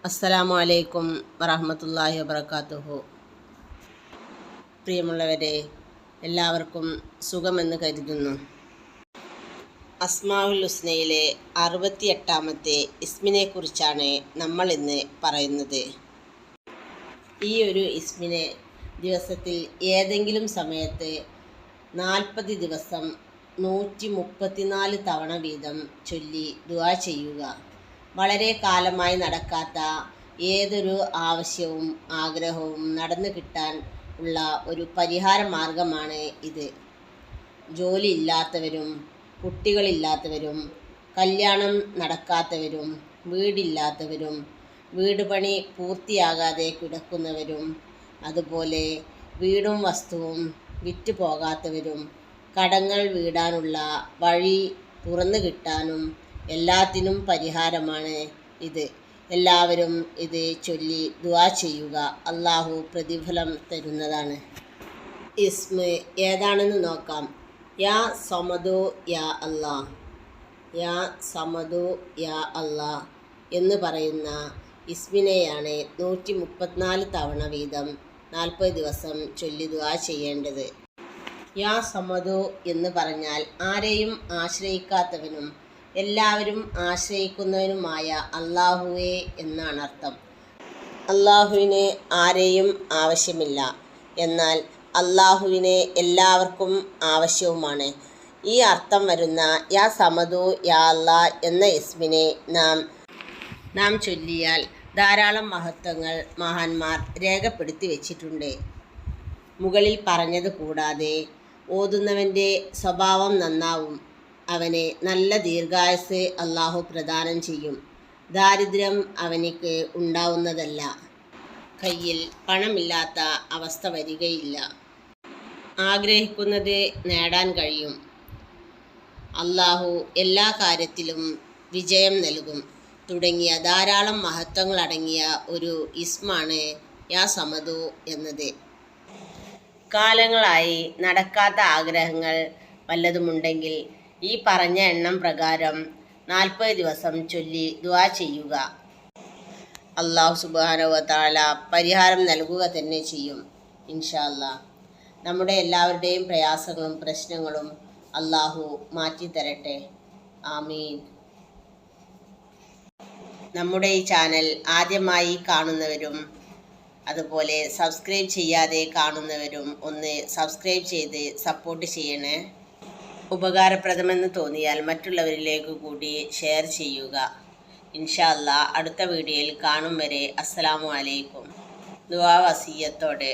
അസ്സലാമു അലൈക്കും വറഹ്മത്തുള്ളാഹി വബറകാതുഹു. പ്രിയമുള്ളവരെ, എല്ലാവർക്കും സുഖമെന്ന് കരുതുന്നു. അസ്മാഉൽ ഹുസ്നയിലെ 68ാമത്തെ ഇസ്മിനെ കുറിച്ചാണ് നമ്മൾ ഇന്ന് പറയുന്നത്. ഈ ഒരു ഇസ്മിനെ ദിവസത്തിൽ ഏതെങ്കിലും സമയത്ത് 40 ദിവസം 134 തവണ വീതം ചൊല്ലി ദുആ ചെയ്യുക. വളരെ കാലമായി നടക്കാത്ത ഏതൊരു ആവശ്യവും ആഗ്രഹവും നടന്നു കിട്ടാൻ ഉള്ള ഒരു പരിഹാര മാർഗമാണ് ഇത്. ജോലി ഇല്ലാത്തവരും കുട്ടികളില്ലാത്തവരും കല്യാണം നടക്കാത്തവരും വീടില്ലാത്തവരും വീട് പണി പൂർത്തിയാകാതെ കിടക്കുന്നവരും അതുപോലെ വീടും വസ്തുവും വിറ്റു പോകാത്തവരും കടങ്ങൾ വീടാനുള്ള വഴി തുറന്നു കിട്ടാനും എല്ലാത്തിനും പരിഹാരമാണ് ഇത്. എല്ലാവരും ഇത് ചൊല്ലി ദുആ ചെയ്യുക. അള്ളാഹു പ്രതിഫലം തരുന്നതാണ്. ഇസ്മ ഏതാണെന്ന് നോക്കാം. യാ സമദു യാ അല്ലാ, യാ സമദു യാ അല്ലാ എന്ന് പറയുന്ന ഇസ്മിനെയാണ് 134 തവണ വീതം 40 ദിവസം ചൊല്ലി ദുആ ചെയ്യേണ്ടത്. യാ സമദു എന്ന് പറഞ്ഞാൽ ആരെയും ആശ്രയിക്കാത്തവനും എല്ലാവരും ആശ്രയിക്കുന്നവനുമായ അല്ലാഹുവേ എന്നാണ് അർത്ഥം. അല്ലാഹുവിന് ആരെയും ആവശ്യമില്ല, എന്നാൽ അല്ലാഹുവിനെ എല്ലാവർക്കും ആവശ്യവുമാണ്. ഈ അർത്ഥം വരുന്ന യാ സമദു യാ അല്ലാ എന്ന ഇസ്മിനെ നാം ചൊല്ലിയാൽ ധാരാളം മഹത്വങ്ങൾ മഹാന്മാർ രേഖപ്പെടുത്തി വച്ചിട്ടുണ്ട്. മുകളിൽ പറഞ്ഞത് കൂടാതെ ഓതുന്നവൻ്റെ സ്വഭാവം നന്നാവും, അവന് നല്ല ദീർഘായുസ്സ് അല്ലാഹു പ്രദാനം ചെയ്യും, ദാരിദ്ര്യം അവനിക്ക് ഉണ്ടാവുന്നതല്ല, കയ്യിൽ പണമില്ലാത്ത അവസ്ഥ വരികയില്ല, ആഗ്രഹിക്കുന്നത് നേടാൻ കഴിയും, അല്ലാഹു എല്ലാ കാര്യത്തിലും വിജയം നൽകും തുടങ്ങിയ ധാരാളം മഹത്വങ്ങളടങ്ങിയ ഒരു ഇസ്മാണ് യാ സമദു എന്നത്. കാലങ്ങളായി നടക്കാത്ത ആഗ്രഹങ്ങൾ വല്ലതുമുണ്ടെങ്കിൽ ഈ പറഞ്ഞ എണ്ണം പ്രകാരം 40 ദിവസം ചൊല്ലി ദുആ ചെയ്യുക. അല്ലാഹു സുബ്ഹാനഹു വ തആല പരിഹാരം നൽകുക തന്നെ ചെയ്യും ഇൻഷാ അല്ലാഹ്. നമ്മുടെ എല്ലാവരുടെയും പ്രയാസങ്ങളും പ്രശ്നങ്ങളും അല്ലാഹു മാറ്റിത്തരട്ടെ. ആമീൻ. നമ്മുടെ ഈ ചാനൽ ആദ്യമായി കാണുന്നവരും അതുപോലെ സബ്സ്ക്രൈബ് ചെയ്യാതെ കാണുന്നവരും ഒന്ന് സബ്സ്ക്രൈബ് ചെയ്ത് സപ്പോർട്ട് ചെയ്യണേ. ഉപകാരപ്രദമെന്ന് തോന്നിയാൽ മറ്റുള്ളവരിലേക്ക് കൂടി ഷെയർ ചെയ്യുക. ഇൻഷാ അല്ലാഹ് അടുത്ത വീഡിയോയിൽ കാണും വരെ അസ്സലാമു അലൈക്കും. ദുആ വസിയ്യത്തോടെ.